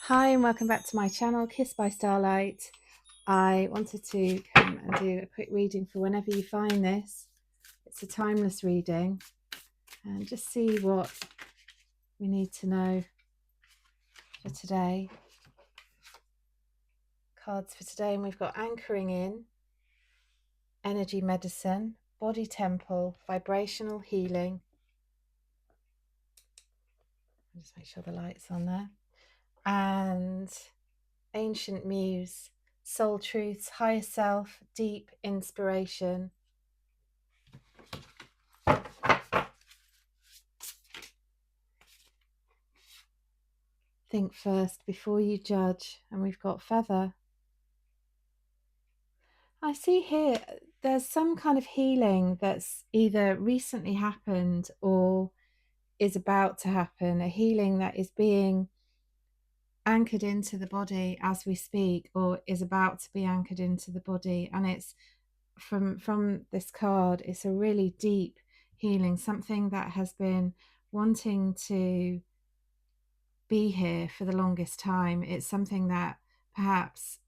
Hi and welcome back to my channel, Kiss by Starlight. I wanted to come and do a quick reading for whenever you find this. It's a timeless reading and just see what we need to know for today. Cards for today, and we've got anchoring in, energy medicine, body temple, vibrational healing. I'll just make sure the light's on there. And ancient muse, soul truths, higher self, deep inspiration. Think first before you judge. And we've got feather. I see here there's some kind of healing that's either recently happened or is about to happen, a healing that is being anchored into the body as we speak, or is about to be anchored into the body. And it's from this card, it's a really deep healing, something that has been wanting to be here for the longest time. It's something that perhaps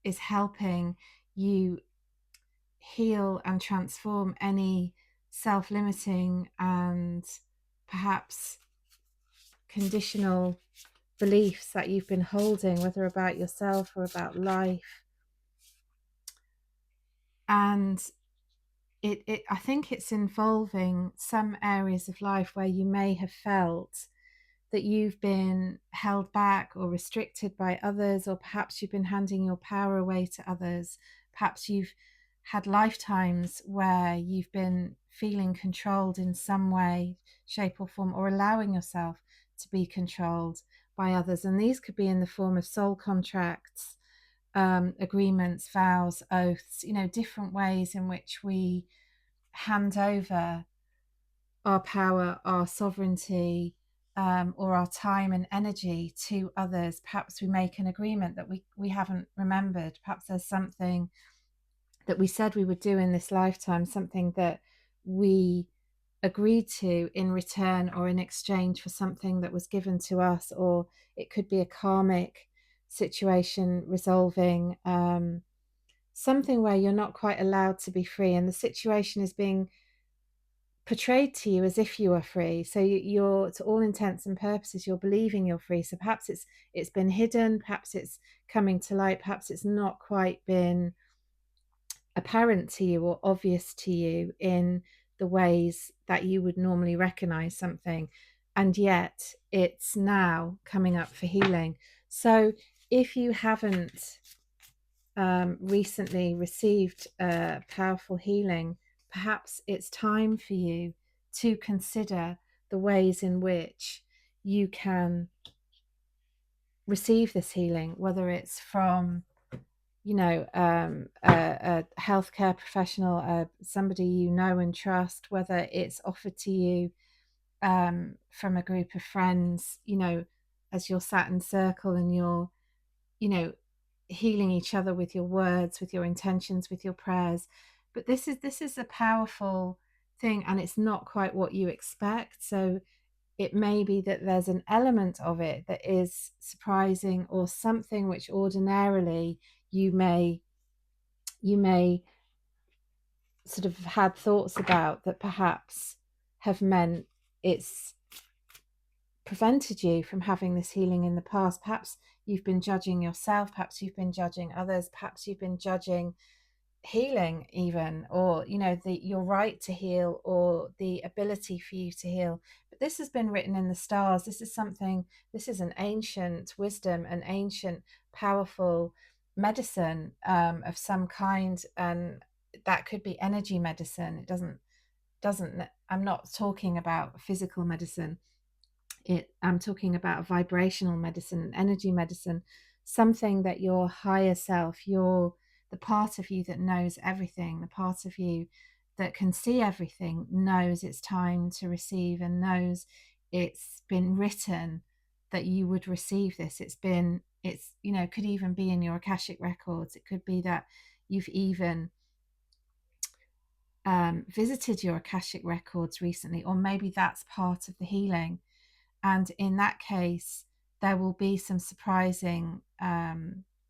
is helping you heal and transform any self-limiting and perhaps conditional beliefs that you've been holding, whether about yourself or about life. And I think it's involving some areas of life where you may have felt that you've been held back or restricted by others, or perhaps you've been handing your power away to others. Perhaps you've had lifetimes where you've been feeling controlled in some way, shape or form, or allowing yourself to be controlled by others. And these could be in the form of soul contracts, agreements, vows, oaths, different ways in which we hand over our power, our sovereignty, or our time and energy to others. Perhaps we make an agreement that we haven't remembered. Perhaps there's something that we said we would do in this lifetime, something that we agreed to in return or in exchange for something that was given to us, or it could be a karmic situation resolving, something where you're not quite allowed to be free, and the situation is being portrayed to you as if you are free. So you're, to all intents and purposes, you're believing you're free. So perhaps it's been hidden, perhaps it's coming to light, perhaps it's not quite been apparent to you or obvious to you in the ways that you would normally recognize something, and yet it's now coming up for healing. So if you haven't recently received a powerful healing, perhaps it's time for you to consider the ways in which you can receive this healing, whether it's from a healthcare professional, somebody you know and trust, whether it's offered to you from a group of friends, as you're sat in circle and you're, you know, healing each other with your words, with your intentions, with your prayers. But this is a powerful thing, and it's not quite what you expect. So it may be that there's an element of it that is surprising, or something which ordinarily you may sort of had thoughts about, that perhaps have meant it's prevented you from having this healing in the past. Perhaps you've been judging yourself, perhaps you've been judging others, perhaps you've been judging healing even, or your right to heal, or the ability for you to heal. But this has been written in the stars. This is an ancient wisdom, an ancient powerful medicine, of some kind, and that could be energy medicine. It doesn't I'm not talking about physical medicine. I'm talking about vibrational medicine and energy medicine, something that your higher self, the part of you that knows everything, the part of you that can see everything, knows it's time to receive, and knows it's been written that you would receive this. Could even be in your Akashic records. It could be that you've even visited your Akashic records recently, or maybe that's part of the healing. And in that case, there will be some surprising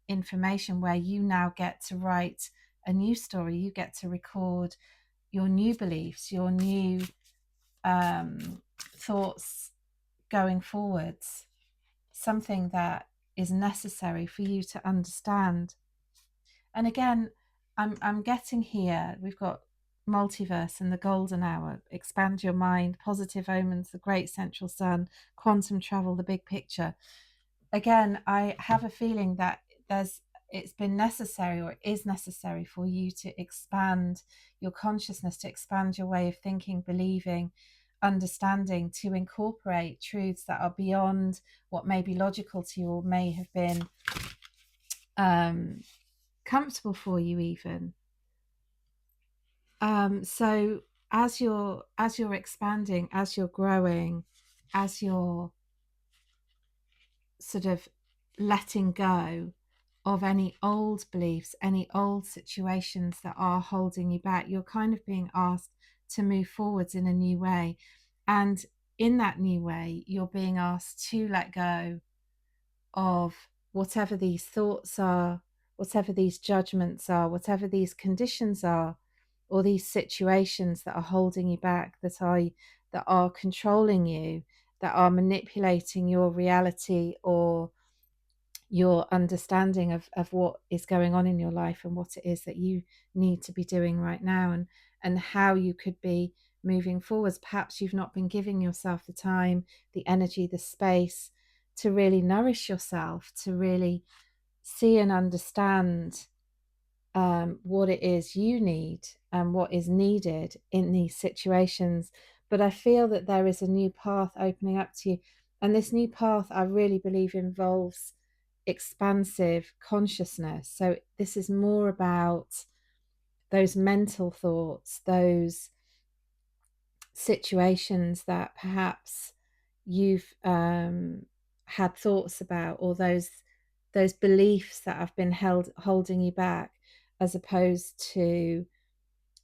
information where you now get to write a new story. You get to record your new beliefs, your new thoughts going forwards, something that is necessary for you to understand. And again, I'm getting here, we've got multiverse and the golden hour, expand your mind, positive omens, the great central sun, quantum travel, the big picture. Again, I have a feeling that it's been necessary, or it is necessary, for you to expand your consciousness, to expand your way of thinking, believing, understanding, to incorporate truths that are beyond what may be logical to you or may have been comfortable for you even. So as you're expanding, as you're growing, as you're sort of letting go of any old beliefs, any old situations that are holding you back, you're kind of being asked to move forwards in a new way. And in that new way, you're being asked to let go of whatever these thoughts are, whatever these judgments are, whatever these conditions are, or these situations that are holding you back, that are controlling you, that are manipulating your reality or your understanding of what is going on in your life and what it is that you need to be doing right now, and how you could be moving forwards. Perhaps you've not been giving yourself the time, the energy, the space to really nourish yourself, to really see and understand what it is you need and what is needed in these situations. But I feel that there is a new path opening up to you. And this new path, I really believe, involves expansive consciousness. So this is more about those mental thoughts, those situations that perhaps you've had thoughts about, or those beliefs that have been holding you back, as opposed to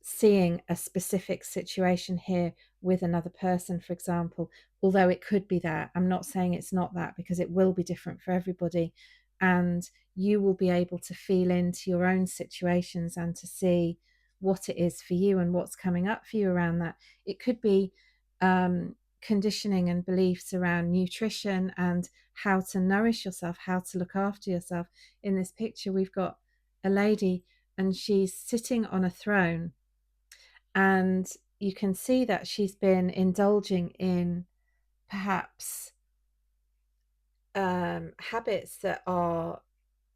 seeing a specific situation here with another person, for example. Although it could be that, I'm not saying it's not that, because it will be different for everybody, and you will be able to feel into your own situations and to see what it is for you and what's coming up for you around that. It could be conditioning and beliefs around nutrition and how to nourish yourself, how to look after yourself. In this picture, we've got a lady and she's sitting on a throne, and you can see that she's been indulging in perhaps habits that are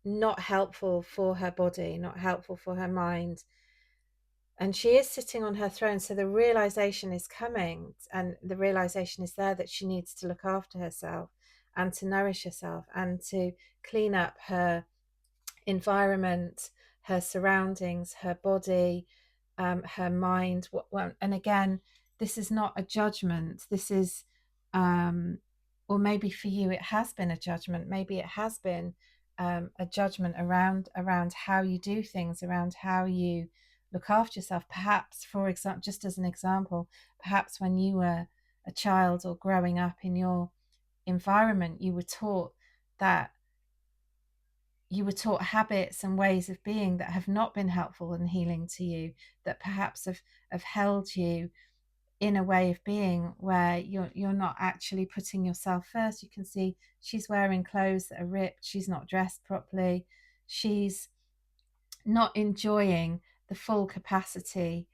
not helpful for her body, not helpful for her mind. And she is sitting on her throne. So the realization is coming, and the realization is there, that she needs to look after herself and to nourish herself and to clean up her environment, her surroundings, her body, her mind. And again, this is not a judgment. This is, or maybe for you, it has been a judgment. Maybe it has been a judgment around how you do things, around how you look after yourself. Perhaps, for example, just as an example, perhaps when you were a child or growing up in your environment, you were taught that you were taught habits and ways of being that have not been helpful and healing to you, that perhaps have held you in a way of being where you're not actually putting yourself first. You can see she's wearing clothes that are ripped, she's not dressed properly, she's not enjoying the full capacity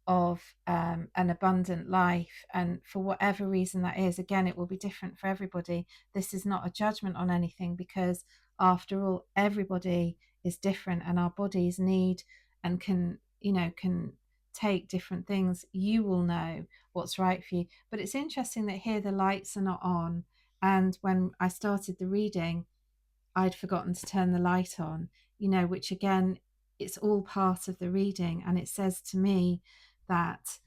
of an abundant life. And for whatever reason that is, again, it will be different for everybody. This is not a judgment on anything, because after all, everybody is different, and our bodies need and can take different things. You will know what's right for you. But it's interesting that here the lights are not on, and when I started the reading, I'd forgotten to turn the light on, which again, it's all part of the reading. And it says to me that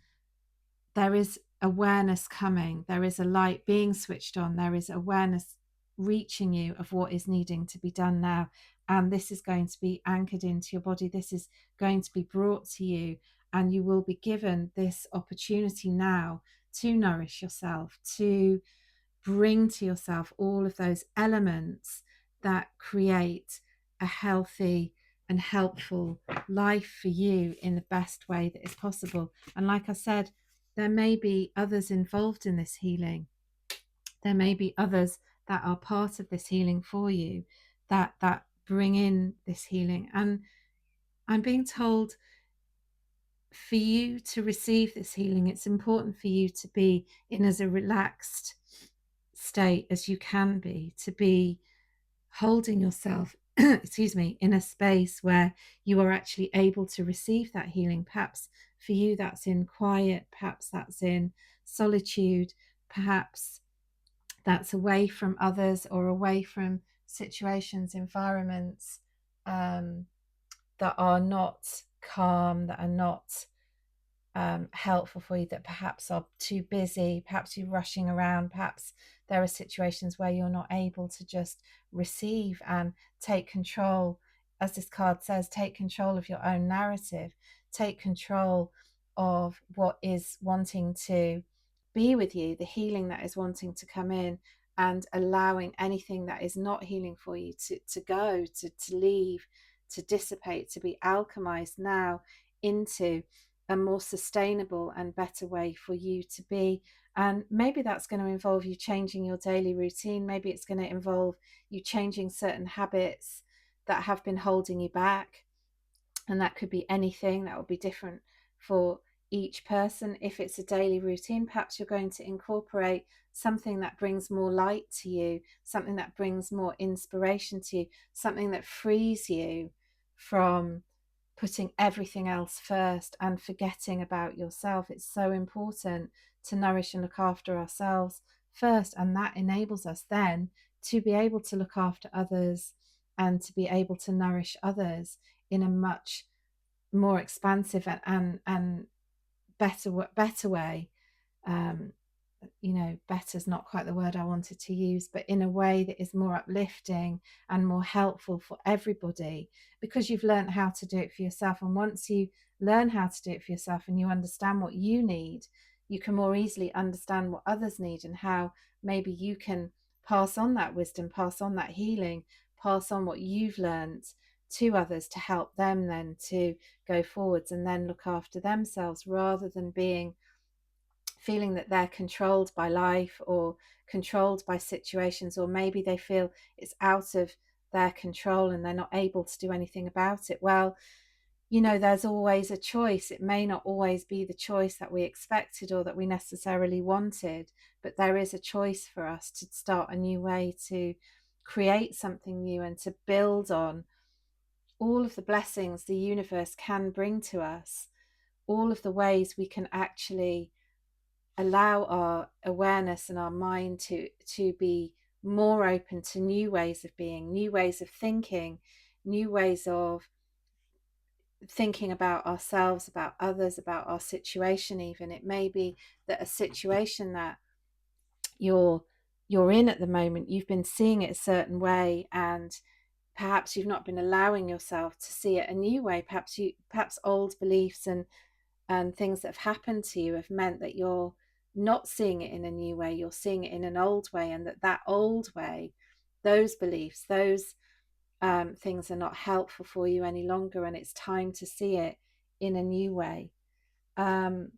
there is awareness coming, there is a light being switched on, there is awareness reaching you of what is needing to be done now. And this is going to be anchored into your body, this is going to be brought to you, and you will be given this opportunity now to nourish yourself, to bring to yourself all of those elements that create a healthy and helpful life for you in the best way that is possible. And like I said, there may be others involved in this healing. There may be others that are part of this healing for you, that bring in this healing. And I'm being told, for you to receive this healing, it's important for you to be in as a relaxed state as you can be, to be holding yourself, excuse me, in a space where you are actually able to receive that healing. Perhaps for you, that's in quiet, perhaps that's in solitude, perhaps that's away from others or away from situations, environments that are not calm, that are not helpful for you, that perhaps are too busy, perhaps you're rushing around, perhaps there are situations where you're not able to just receive and take control. As this card says, take control of your own narrative, take control of what is wanting to be with you, the healing that is wanting to come in, and allowing anything that is not healing for you to go, to leave, to dissipate, to be alchemized now into a more sustainable and better way for you to be. And maybe that's going to involve you changing your daily routine. Maybe it's going to involve you changing certain habits that have been holding you back. And that could be anything. That will be different for each person. If it's a daily routine, perhaps you're going to incorporate something that brings more light to you, something that brings more inspiration to you, something that frees you from putting everything else first and forgetting about yourself. It's so important to nourish and look after ourselves first, and that enables us then to be able to look after others and to be able to nourish others in a much more expansive and better way. um, better is not quite the word I wanted to use, but in a way that is more uplifting and more helpful for everybody, because you've learned how to do it for yourself. And once you learn how to do it for yourself and you understand what you need, you can more easily understand what others need and how maybe you can pass on that wisdom, pass on that healing, pass on what you've learned to others to help them then to go forwards and then look after themselves, rather than feeling that they're controlled by life or controlled by situations, or maybe they feel it's out of their control and they're not able to do anything about it. Well, there's always a choice. It may not always be the choice that we expected or that we necessarily wanted, but there is a choice for us to start a new way, to create something new, and to build on all of the blessings the universe can bring to us, all of the ways we can actually allow our awareness and our mind to be more open to new ways of being, new ways of thinking, new ways of thinking about ourselves, about others, about our situation. Even it may be that a situation that you're in at the moment, you've been seeing it a certain way, and perhaps you've not been allowing yourself to see it a new way. Perhaps old beliefs and things that have happened to you have meant that you're not seeing it in a new way, you're seeing it in an old way, and that old way, those beliefs, those things are not helpful for you any longer, and it's time to see it in a new way. um,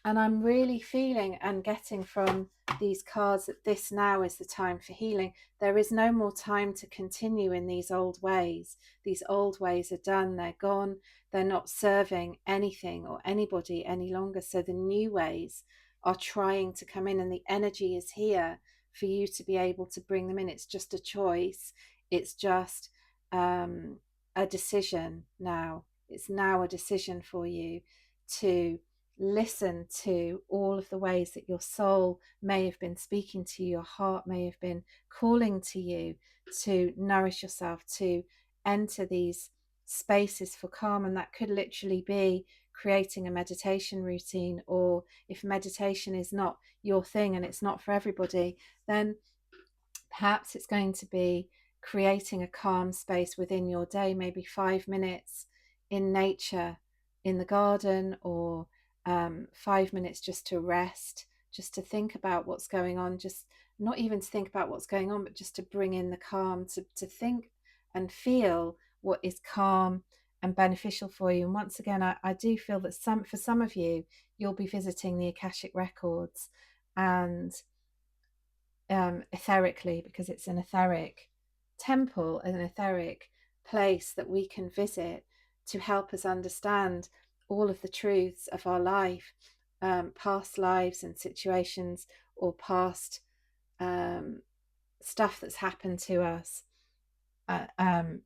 and I'm really feeling and getting from these cards that this now is the time for healing. There is no more time to continue in these old ways. These old ways are done, they're gone, they're not serving anything or anybody any longer. So the new ways are trying to come in, and the energy is here for you to be able to bring them in. It's just a choice. It's just a decision now. It's now a decision for you to listen to all of the ways that your soul may have been speaking to you, your heart may have been calling to you to nourish yourself, to enter these spaces for calm. And that could literally be creating a meditation routine, or if meditation is not your thing and it's not for everybody, then perhaps it's going to be creating a calm space within your day, maybe 5 minutes in nature, in the garden, or 5 minutes just to rest, just to think about what's going on, just not even to think about what's going on, but just to bring in the calm, to think and feel what is calm and beneficial for you. And once again, I do feel that for some of you, you'll be visiting the Akashic Records, and etherically, because it's an etheric temple, an etheric place that we can visit to help us understand all of the truths of our life, past lives and situations, or past stuff that's happened to us, and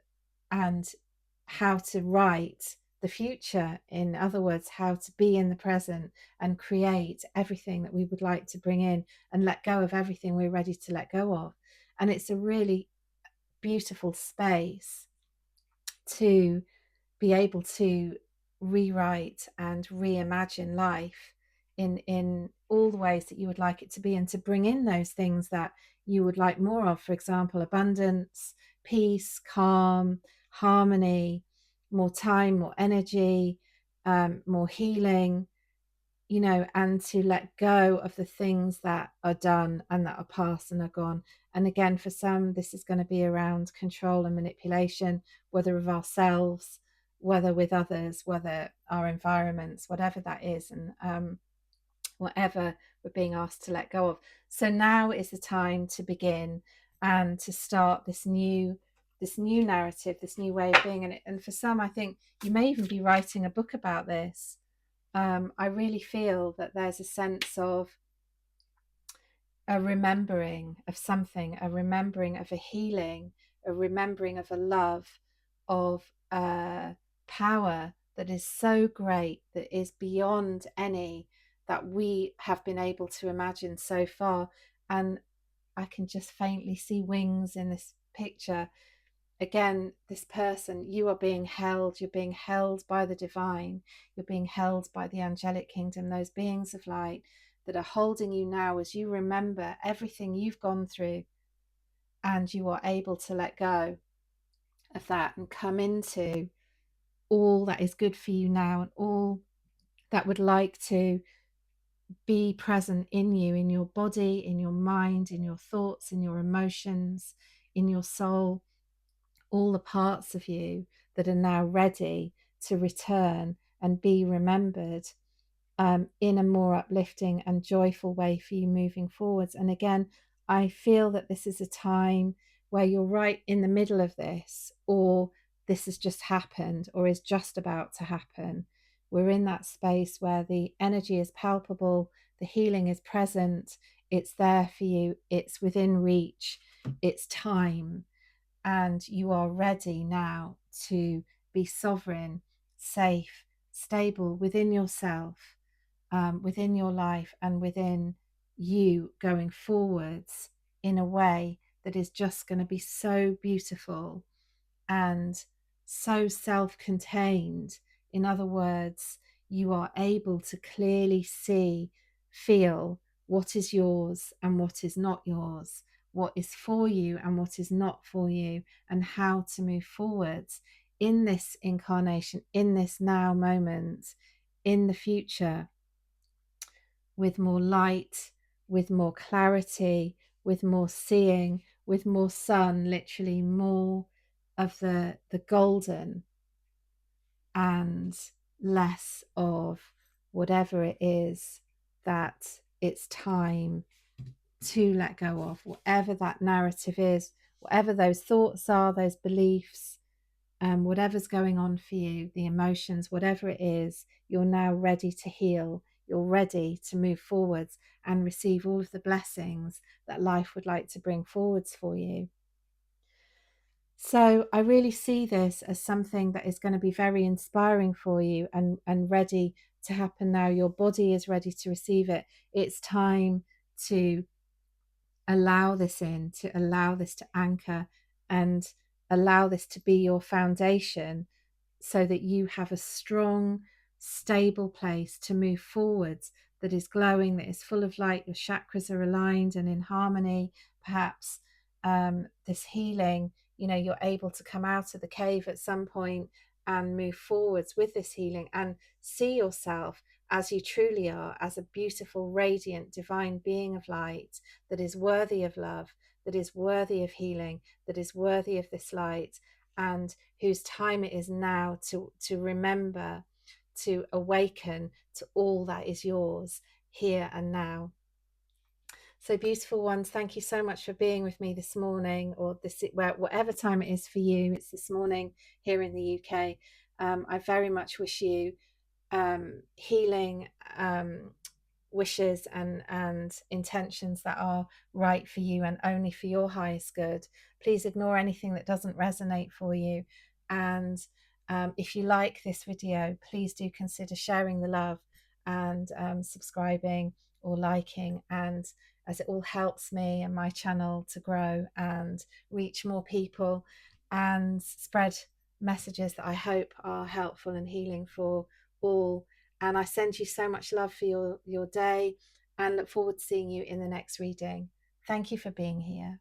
how to write the future. In other words, how to be in the present and create everything that we would like to bring in, and let go of everything we're ready to let go of. And it's a really beautiful space to be able to rewrite and reimagine life in all the ways that you would like it to be, and to bring in those things that you would like more of. For example, abundance, peace, calm, harmony, more time, more energy, more healing, and to let go of the things that are done and that are past and are gone. And again, for some, this is going to be around control and manipulation, whether of ourselves, whether with others, whether our environments, whatever that is, and whatever we're being asked to let go of. So now is the time to begin and to start this new narrative, this new way of being. And for some, I think you may even be writing a book about this. I really feel that there's a sense of a remembering of something, a remembering of a healing, a remembering of a love, of a power that is so great, that is beyond any that we have been able to imagine so far. And I can just faintly see wings in this picture. Again, this person, you are being held, you're being held by the divine, you're being held by the angelic kingdom, those beings of light that are holding you now as you remember everything you've gone through, and you are able to let go of that and come into all that is good for you now, and all that would like to be present in you, in your body, in your mind, in your thoughts, in your emotions, in your soul, all the parts of you that are now ready to return and be remembered, in a more uplifting and joyful way for you moving forwards. And again, I feel that this is a time where you're right in the middle of this, or this has just happened, or is just about to happen. We're in that space where the energy is palpable, the healing is present, it's there for you, it's within reach, it's time, and you are ready now to be sovereign, safe, stable within yourself, within your life, and within you going forwards in a way that is just going to be so beautiful and so self contained. In other words, you are able to clearly see, feel what is yours and what is not yours, what is for you and what is not for you, and how to move forwards in this incarnation, in this now moment, in the future, with more light, with more clarity, with more seeing, with more sun, literally more of the golden, and less of whatever it is that it's time to let go of, whatever that narrative is, whatever those thoughts are, those beliefs, whatever's going on for you, the emotions, whatever it is, you're now ready to heal. You're ready to move forwards and receive all of the blessings that life would like to bring forwards for you. So I really see this as something that is going to be very inspiring for you, and ready to happen now. Your body is ready to receive it. It's time to allow this in, to allow this to anchor, and allow this to be your foundation, so that you have a strong, stable place to move forwards, that is glowing, that is full of light. Your chakras are aligned and in harmony. Perhaps this healing, you're able to come out of the cave at some point and move forwards with this healing, and see yourself as you truly are, as a beautiful, radiant, divine being of light that is worthy of love, that is worthy of healing, that is worthy of this light, and whose time it is now to remember, to awaken to all that is yours here and now. So, beautiful ones, thank you so much for being with me this morning, or this, whatever time it is for you. It's this morning here in the UK. I very much wish you healing wishes and intentions that are right for you and only for your highest good. Please ignore anything that doesn't resonate for you. And if you like this video, please do consider sharing the love and subscribing or liking, and as it all helps me and my channel to grow and reach more people and spread messages that I hope are helpful and healing for all. And I send you so much love for your day, and look forward to seeing you in the next reading. Thank you for being here.